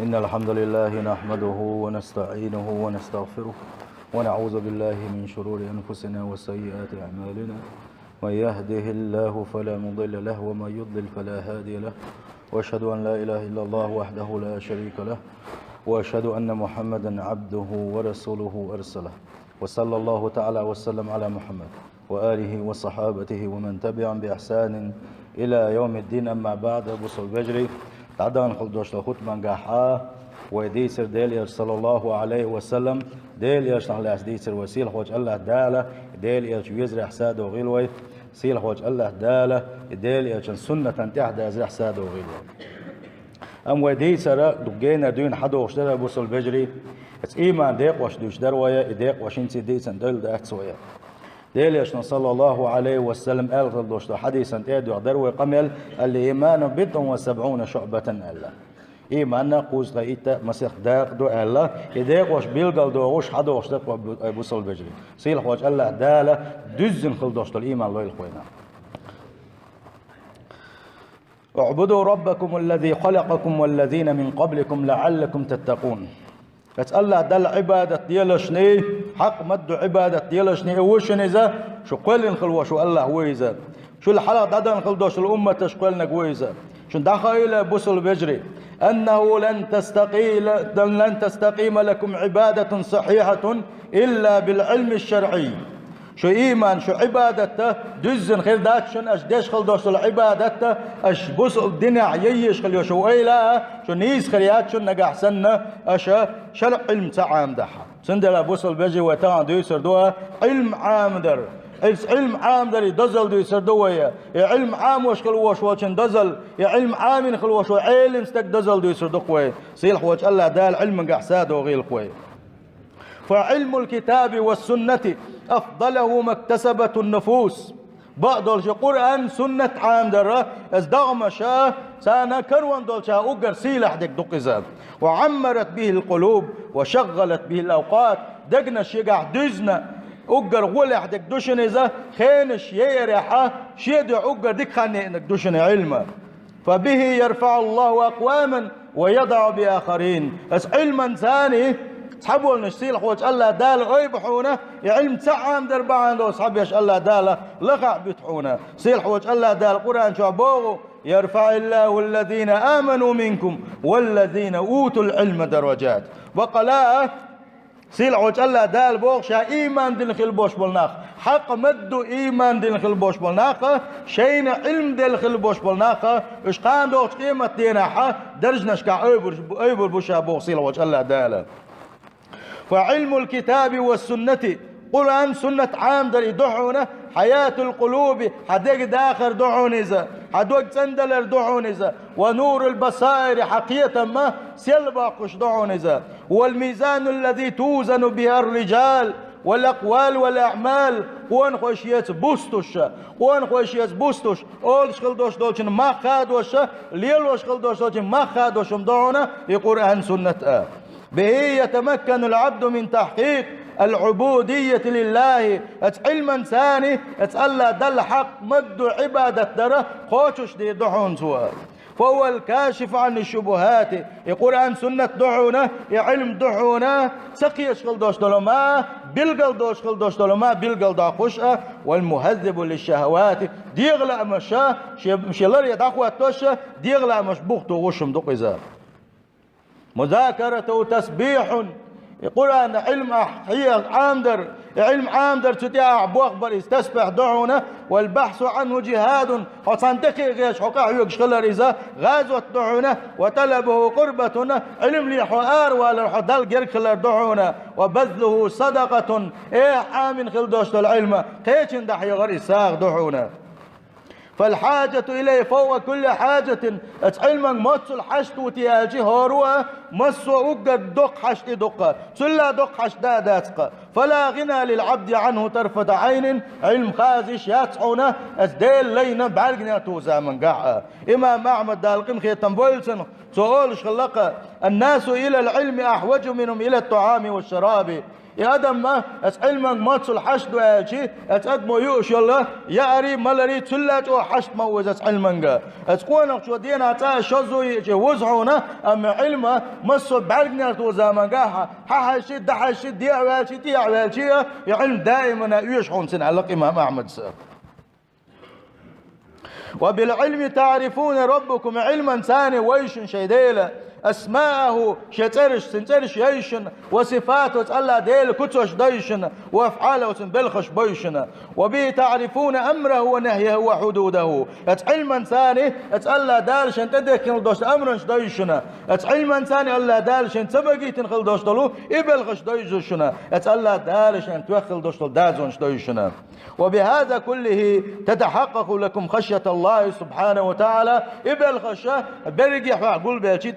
إن الحمد لله نحمده ونستعينه ونستغفره ونعوذ بالله من شرور أنفسنا وسيئات أعمالنا. من يهده الله فلا مضل له ومن يضلل فلا هادي له، وأشهد أن لا إله إلا الله وحده لا شريك له، وأشهد أن محمدا عبده ورسوله أرسله. وصلى الله تعالى وسلم على محمد وآله وصحابته ومن تبعهم بإحسان إلى يوم الدين. أما بعد، أبو صلبجري تعدان خلدوش لخوت من قاحا ويديسر ديل صلى الله عليه وسلم ديل يشنع لاس ديسر وسيل خوش الله دالة ديل يش يزرع حساد وغيلوي سيل خوش الله دالة ديل يش سنة تحت يزرع حساد وغيلوي. أم ويديسر دقينا دون حدو وشتر أبو صلبجري اتس إيمان ديق وش دوش دروية ديق وشنسي ديسن دول داك سوية ديل يشن صلى الله عليه وسلم قال خلدوش حديثا تيدو دروي قمل الإيمان بضع وسبعون شعبة ألا إيماننا قوز غايتا مسيح داق دو ألا يديق وش بيلقل دو وش حدو وش دق أبو صلبجري سيل وش الله دالة دزن خلدوش الإيمان لو الخوينا. اعبدوا ربكم الذي خلقكم والذين من قبلكم لعلكم تتقون. الله دل عبادة ديالشني حق مد عبادة ديالشني وشني ذا شو قلن خلوا شو الله ويزا شو الحلقة دادن خلدوش الأمة تشقلنا ويزا شو دخل بوصل بجري أنه لن تستقيم لكم عبادة صحيحة إلا بالعلم الشرعي. شو إيمان شو عبادته دزن خير داتشن أش ديش خلدوش العبادته أش بوصل الدنيا ييش خليو شو إيلا شو نيس خلياتشن نجح سنة أش شرع علم تعام دحا سندلا بوصل بيجي وتعان دويسر دوا علم عام در علم عام در دزل دويسر دويا علم عام وش خلوش وشن دزل علم عام خلوش علم ستك دزل دويسر دوقوي سيل وش الله دال علم نجح ساد وغيل قوي. فعلم الكتاب والسنة أفضله ما اكتسبت النفوس. بقدر شو قرآن سنة عام درة ازدغم شاه سانا كروان دول شاه أقر سيلح دك دقزاد وعمرت به القلوب وشغلت به الأوقات دقنا شيقع دزنا أقر غلح دك دوشن إذا خينش يريحة شيدع أقر دك خاني إنك دوشن علما. فبه يرفع الله أقواما ويضع بآخرين. بس علما ثاني صحبوا النشيل خوش الله دال غيبحونا علم تعام دربان دو صحب يش الله دال لقع بتحونا سيل خوش الله دال قرآن شعبوه يرفع الله الذين آمنوا منكم والذين أوتوا العلم درجات. وقلاء سيل خوش الله دال بوغ شا إيمان دل خلبوش بالناخ حق مدو إيمان دل خلبوش بالناخ شين علم دل خلبوش بالناخ إشقان دوش قيمة ديناحا درجناش كا أيبر بوشا بوغ سيل خوش الله دال. فعلم الكتاب والسنة قرآن سنة عام در دحونة حياة القلوب حدق داخر دحونيزا حدوك سندلر دحونيزا ونور البصائر حقيقة ما سيلباقش دحونيزا والميزان الذي توزن بها الرجال والأقوال والأعمال قوان خوشيات بوستوش قوان خوشيات بوستوش أول شغل دوش دوشن ما خادوش ليلو شغل دوش دوشن ما خادوش مدعونا يقرآن سنة به يتمكن العبد من تحقيق العبودية لله. علما ثاني الله دل حق مد عبادة دره خوشش دي دحون سوا. فهو الكاشف عن الشبهات القرآن سنة دحونة علم دحونة سقي شغل دوش دلما بلقل دوش خل دوش دلما بلقل دا خوشة والمهذب للشهوات ديغلا مشا مشلر يدعوا توشة ديغلا مش بوختو وشم دقيزا. مذاكرة وتسبيح القرآن علم عامدر علم عامدر تتيع بوخبر استسبح دعونا والبحث عنه جهاد وصندقي غيش حقا يقشغل رزا غازوة دعونا وطلبه قربتنا علم لي حوار ولا حدال جرخل دعونا وبذله صدقة عامن خلدوش العلم قيشن دحي غري ساغ دعونا. فالحاجة إليه فوق كل حاجة علما مص الحشت وتياجي هروة مص أقر دق حشت دقة سلا دق حشت داتق فلا غنى للعبد عنه طرفة عين علم خازش يسعونه أزديل لينا بعلقنا توزا من قاعة. إمام أحمد دالقم خيطان بولسن سؤال شخلق الناس إلى العلم أحوج منهم إلى الطعام والشراب. يا ادم ما اس علمك ما تصل حشد واجي اس ادمو يوش يلا يا اري ملري تلات او حشد موز اس علمك اس كون شو دينا تا شزو يجي وزعونا ام علمه مصو بعرقنا تو زمانها حشد دحشد دي والشي دي والشي يا علم دائما يشحون سن على الامام احمد سر. وبالعلم تعرفون ربكم علما ثاني ويش شيديله أسماءه شترش سنترش ييشن وصفاته الله ديل كتوش ديشن وأفعاله سنبلخش بيشن وبه تعرفون أمره ونهيه وحدوده علما ثاني الله دالش انت ديكن دوش أمرش ديشن علما ثاني الله دالش انت تبقي تنخل دوش دلو يبلخش ديشن الله دالش انت توخل دوش دازونش ديشن. وبهذا كله تتحقق لكم خشية الله سبحانه وتعالى يبلخش برجع فاقول بيتي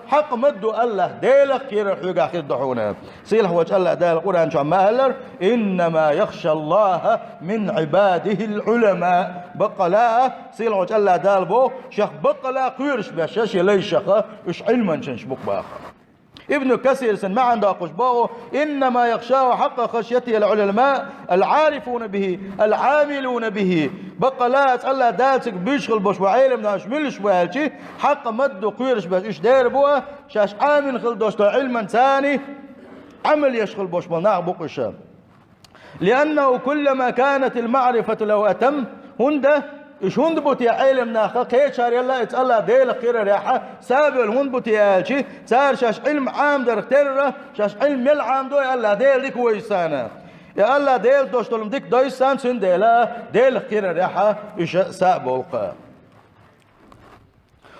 حق مدو الله ديلك كير حيقا خير دحونا سيلح وجه الله ديل القرآن شو مهلر إنما يخشى الله من عباده العلماء بقلا سيلح وجه الله ديل بو شخ بقلا قيرش بشاش ليش إش علما شنش بقباخ. ابن كثير ما عنده قشباغه إنما يخشاه حق خشيته العلماء العارفون به العاملون به بقلات الله دالتك بيشغل بوش وعيلم ناش ملش بوالشي حق مد قيرش باش إيش داير بوه شاش عامل خلدوش علما ثاني عمل يشغل بوش ملناغ بقشا لأنه كلما كانت المعرفة لو أتم هنده إيش هند بوتي علم ناخا كيشار يلا الله ديل خير ريحة سابل هند بوتي عالشي صار شاش علم عام در اختيره شاش علم يل عام دو الله ديل ديك ويسانا يا الله ديل دوش دولم ديك دويسان سن ديلا ديل خير ريحة إيش سابولقا.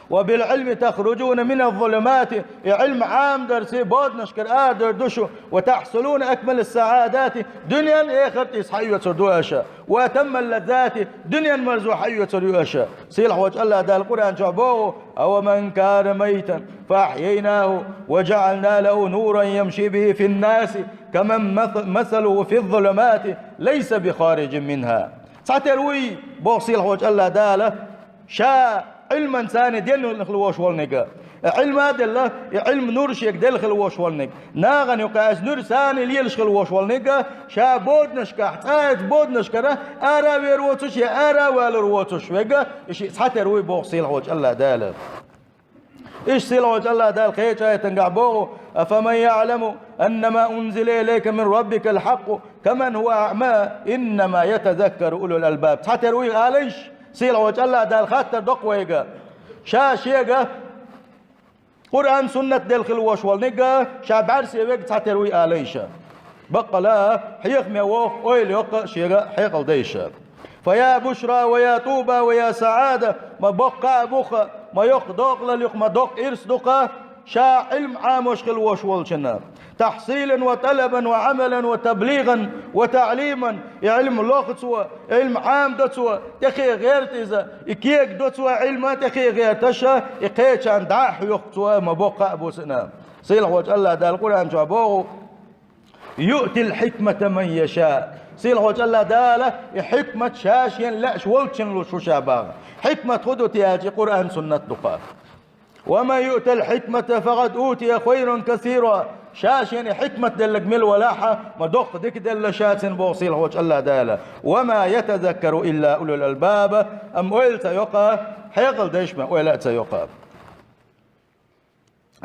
وبالعلم تخرجون من الظلمات علم عام درسي بود نشكر آدر دشو وتحصلون أكمل السعادات دنيا آخر إصحية سردواشا وأتم اللذات دنيا مرزو حية سردواشا سيلح وجه الله دا القرآن شعبوه أو من كان ميتا فأحييناه وجعلنا له نورا يمشي به في الناس كمن مثله في الظلمات ليس بخارج منها ساتروي بو سيلح وجه الله دا شا علما ثاني ديل نخلوش والنجا علم هذا الله علم نور شيك ديل خلوش والنج ناغن يقاس نور ثاني ليش خلوش والنجا شا بود نشكا حتاج بود نشكره أرا ويروتش يا أرا والروتش وجا إيش حتى روي بوصيل وجه الله داله إيش سيل وجه الله دال خير شيء تنقعبوه أفمن يعلم أن ما أنزل إليك من ربك الحق كمن هو أعمى إنما يتذكر أولو الألباب حتى روي عليش سيل وجه الله دال خاطر دقويقا شاشيقا قرآن سنة دل خلوش والنقا شاب عرسي وقت تروي آليشا بقى لا حيق ميوخ ويل يوقع شيقا حيق الديشا فيا بشرى ويا طوبى ويا سعادة ما بقى بخ ما يق دوق لليق ما دوق إرس دوقا شا علم عاموش خلوش والشنا تحصيلا وطلبا وعملا وتبليغا وتعليما علم اللغة سوى علم عام دو سوى تخي غير تيزا إكيك دو سوى علم تخي غير تشا إقيتش عن داح يخطوى مبوقع أبو سنام سيلح وجه الله دا القرآن شعبوه يؤتي الحكمة من يشاء سيلح وجه الله داله حكمة شاشين لاش ولتشن لو شو شاباغ حكمة خدو تياجي قرآن سنة دقاء وما يؤتى الحكمة فقد أوتي خيرا كثيرا شاش يعني حكمة دلك مل ولاحة ما دق ديك دل شاتن بوصيل وجه الله داله وما يتذكر إلا أولو الألباب أم أولت يقى حيقل ديشما أولت يقى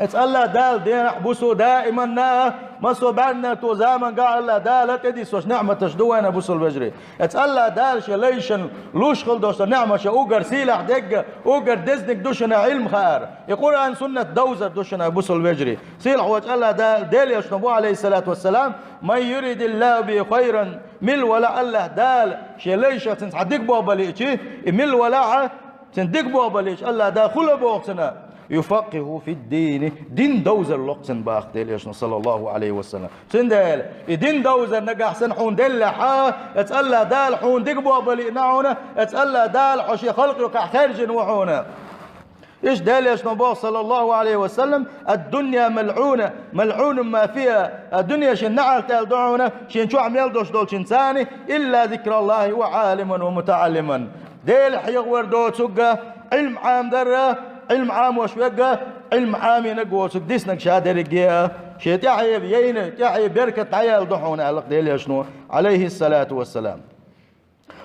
الله دال دين حبسو دائما نا مسو بعدنا تو زامن قال الله دال تدي سوش نعمة تشدوين ابوس البجري الله دال شليشن لوش خل دوش نعمة شا اوغر سيلح دق اوغر دزنك دوشنا علم خير يقول عن سنة دوزر دوشنا ابوس البجري سيلح وجه الله دال يشنبوه عليه الصلاة والسلام من يريد الله به خيرا مل ولا الله دال شليشة تنصدق بابا ليشي مل ولا تندق بابا ليش الله دال خل بوقتنا يفقه في الدين دين دوزر لقسن باختيل يشن صلى الله عليه وسلم سندال دين دوزر نجح سن حون دل حا اتسأل دال حون دقبوا بليناونا اتسأل دال حشي خلق خارج وحونا ايش دال يشن صلى الله عليه وسلم الدنيا ملعونة ملعون ما فيها الدنيا شن نعل تلدعونا شن شو عم يلدوش دول شنساني إلا ذكر الله وعالما ومتعلما ديل حيغور دو تسقى علم عام دره علم عام وشوقة علم عامي نقوس ديسنك شادر الجيا شي تعيب يين تعيب بركة عيال ضحونا على قديل شنو عليه الصلاة والسلام.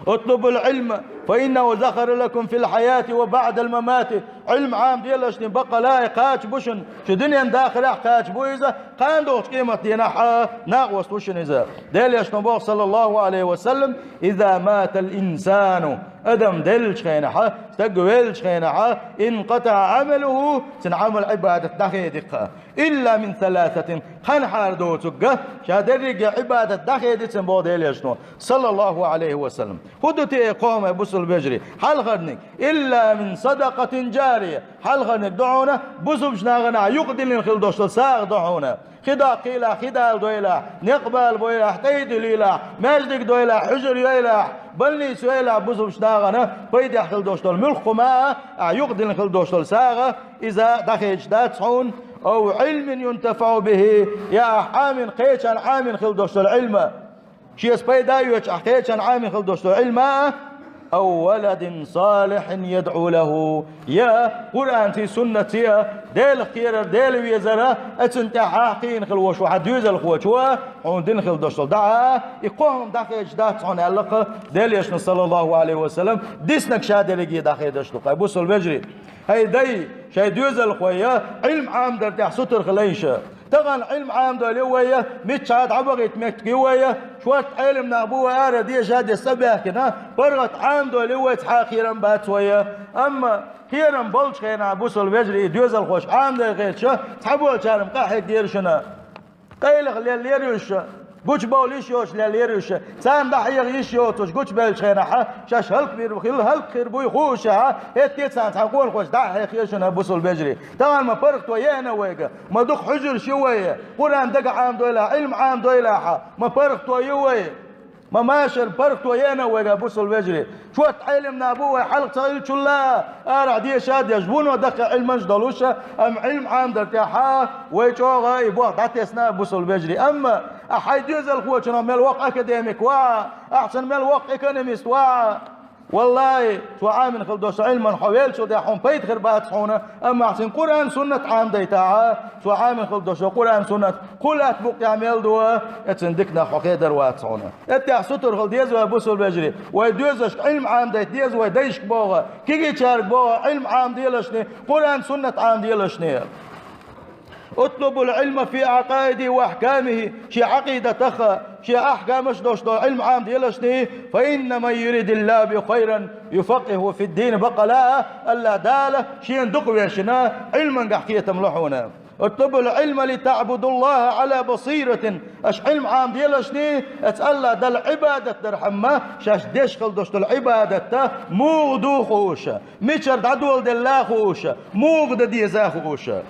اطلبوا العلم فإنه زخر لكم في الحياة وبعد الممات. علم عام ديالش بقى لا قاش بوشن شو دنيا داخل قاش بويزة قاندوش قيمة دينا ناقوس وشن إذا ديالش نبوغ صلى الله عليه وسلم إذا مات الإنسان أدم دلش خينحة تقويلش خينحة انقطع عمله سنعمل عبادة دخيدك إلا من ثلاثة خنحار دوتك شادرق عبادة دخيدك سنبوغ ديالش صلى الله عليه وسلم. خدتي قوم بوصل البجري حال غرنك إلا من صدقة جارية حال غرنك دعونا بوصل شناغنا يقدل الخلدوش ساغ دعونا خدا قيلا خدا دويلا نقبل بويلا حتيد ليلا مجدك دويلا حجر يلا بلني سويلا بوصل شناغنا بيد خلدوش الملخ ما يقدل الخلدوش ساغ إذا دخيش داتسعون أو علم ينتفع به يا حامن قيشان حامن خلدوش العلم شيء سبيدا يوش أحكيشان عامل خلدوش العلم أو ولد صالح يدعو له يا قرآن في سنة يا ديل خير ديل ويزرا أتنت حاقين خلوش واحد يوزل خوشوا وندين خلدوش دعاء يقوم داخل جدات عن علقة ديل يشن صلى الله عليه وسلم ديسنك شادر يجي داخل دشتق يبص البجري هاي داي شايد يوزل خويا علم عام درتاح ستر خليشه طبعا علم عام دول ويا متشاد عبقت مكي ويا شوات علم نابوه ارى دي شاد السبع كنا فرغت عام دول ويا خيرا بات ويا اما خيرا بلش خينا بوصل البجري دوز الخوش عام دول غير شا تحبوا شارم قاحك دير شنا قيلق ليريوش قوش باوليش يوش ليريوش سام بحيغ يشيوتوش قوش بالش خينا شاش هلك بير بخيل هلك خير بوي خوشها هيت سان تحقون خوش داحي خيشنا بوصل البجري طبعا ما فرقت ويانا ويقا ما دوق حجر شويه قران دق عام دويلا علم عام دويلا ما فرقت وياي ما ماشي الفرق ويانا ويقابوس البجري شوت علمنا ابوه حلق صغير شلا ارع دي شاد يجبون ودق علم جدلوشة ام علم عام درتاحا ويشوغا يبوغ داتي اسنا بوس البجري اما احد يزل خوشنا من الوقت اكاديميك احسن من الوقت ايكونوميست والله شو عامل خلدوش علما حويل شو داحون بيت خربات حونا اما احسن قران سنه عام ديتاعا شو عامل خلدوش قران سنه كلات بوق يعمل دوا اتندكنا حقيدر واتسعونا اتع ستر خل ديز وبوس البجري ويدوزش علم عام ديت ديز ويديش بوغا كيجي تشارك بوغا علم عام ديالشني قران سنه عام ديالشني. اطلبوا العلم في عقائده واحكامه شي عقيده تخا شي احكام دوش علم عام ديالشني فان من يريد الله بخيرا يفقهه في الدين بقى لا الا داله شي ندق شنا علما حكيه ملحونا. اطلبوا العلم لتعبدوا الله على بصيرة اش علم عام ديالشني اتسأل دل عبادة درحمة شاش ديش خلدوش العبادة موغدو خوشة ميشر دعدول دلا خوشة موغد ديزا خوشة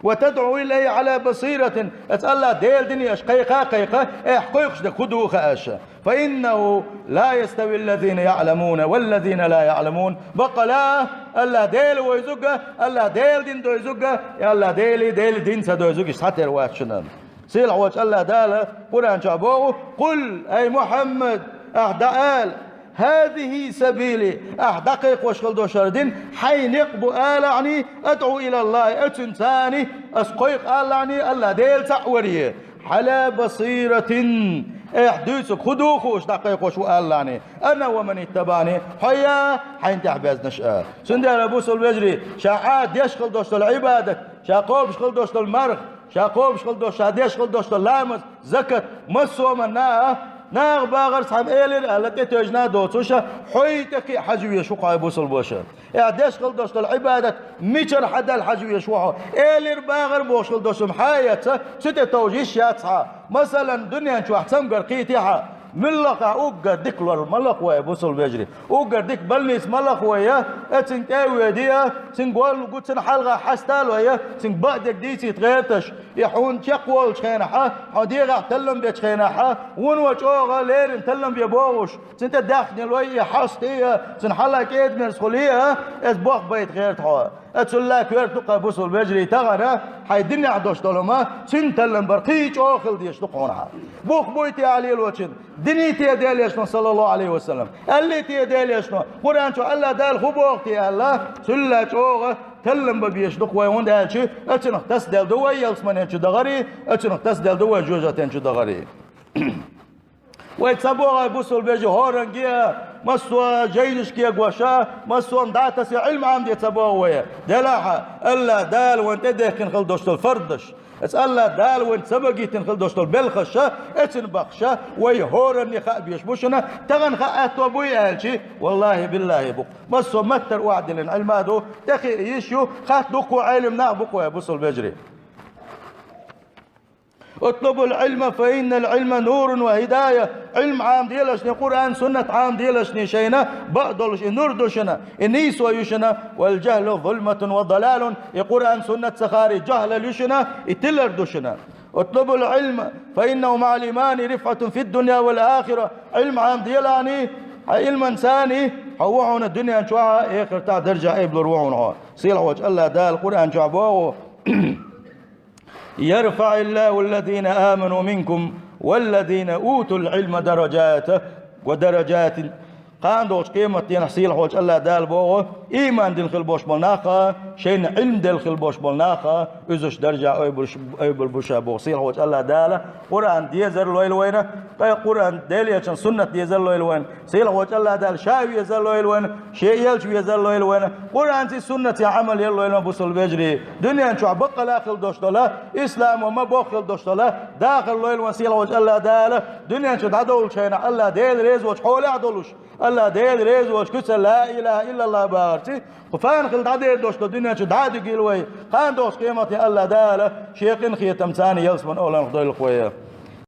وتدعو إليه على بصيرة أسأل ديل دنيا قيقا قيقا حقيقش خدو خاشا فإنه لا يستوي الذين يعلمون والذين لا يعلمون بقى لا الله ديل ويزقى الله ديل دين دو يزقى الله ديل دين سدو يزقى ساتر واتشنا سيل عوش الله داله قرآن شعبوه قل أي محمد أهدأ هذه سبيلي دقيق وشغل دوشاردين حين يقبو آلعني أدعو إلى الله أتنساني أسقيق آلعني الله ديل تعوريه على بصيرة احدوثك خدو خوش دقيق وشو آلعني أنا ومن اتبعني حيا حين تحباز نشأ سندر أبوس البجري شاعات يشغل دوش العبادة شاقوب شغل دوش المرخ شاقوب شغل دوش هدي شغل دوش اللامس زكت مسو منها ناغ باغر صاحب إيلر التي تجنا دوتوشا حيتك حجوية شو قايبوس البوشة اعداش قل دوش العبادة ميشر حدا الحجوية شوحو إيلر باغر بوش قل دوش محاية ستة توجيش ياتسها مثلا دنيا شو احسن قرقيتها ملقا اوغر ديك لور ملق ويا بوصل بيجري اوغر ديك بلنيس ملق ويا اتنكاوي ديا سنقول قلت سنحلغا حستال ويا سن بعدك ديسي تغيرتش يحون تقول شخينحا حديغا تلم بيت شخينحا ونوش اوغا ليرن تلم بيبوغش سنت داخني الوي حستي سنحلا كيد من سخوليه اسبوخ بيت غيرتها اتسلا كيرتو قابوصل بيجري تغرا حيدني عدوش دولما سن تلم برقيش اوخل ديش تقونها بوخ بويتي علي الوشن دنيتي دياليشنا صلى الله عليه وسلم اللي تي دياليشنا قران شو الله دال خبوختي الله سلا شوغه كلم ببيش دقوة وند هالشي اتنق تسدل دوي يلسمن هنشو دغري اتنق تسدل دوي جوجة هنشو دغري ويتسابوها بوصل بيجي هورنجيا مسوا جيدش كيا قواشا مسوا مدعتسي علم عام يتسابوها ويا دلاحة الا دال وانت ديكن خل دوشت الفردش اسأل دال وانت سبقي تنخل دوشت البلخشة اتن بخشة وي هورن يخاء بيشبوشنا تغن خاءت وابوي اهلشي والله بالله بق مسوا متر وعدلن علمادو تخي يشيو خات دقوا علم نعبقوا يا بوصل بيجري اطلبوا العلم فإن العلم نور وهداية علم عام ديلشني قرآن سنة عام ديلشني شينا بقدلش نردشنا النيس ويشنا والجهل ظلمة وضلال قرآن سنة سخاري جهل لشنا اتلردشنا اطلبوا العلم فإنه مع الإيمان رفعة في الدنيا والآخرة علم عام ديلاني علم إنساني حوعون الدنيا نشوعها اخر تاع درجة ايبل روحونها سيل وجه الله دا القرآن شعبوه يرفع الله الذين آمنوا منكم والذين أوتوا العلم درجات قاندوش قيمة ينحصيل حوش الله دال بوغو إيمان دل خلبوش بالناخا شين علم دل خلبوش بالناخا إزوش درجة أيبل بوشا بوصيل حوش الله دال قرآن ديزر لويل وينه قرآن ديل يشن سنة ديزر لويل وين سيل حوش الله دال شاوي يزر لويل وين شيء يلش يزر لويل وين قرآن سي سنة عمل يل لويل بوصل بيجري دنيا نشوع بقى لاخل دوش دولا إسلام وما بوخل دوش دولا داخل لويل وسيل حوش الله دال دنيا نشوع دادول شينا الله ديل ريز وش حولي عدولوش الله ديل ريز وش كسر لا إله إلا الله بارتي وفان خل دادير دوش الدنيا شو دادي قيلوي قان دوش قيمتي الله داله شيخ خيتم ثاني يلسمن أولا نخدو القوية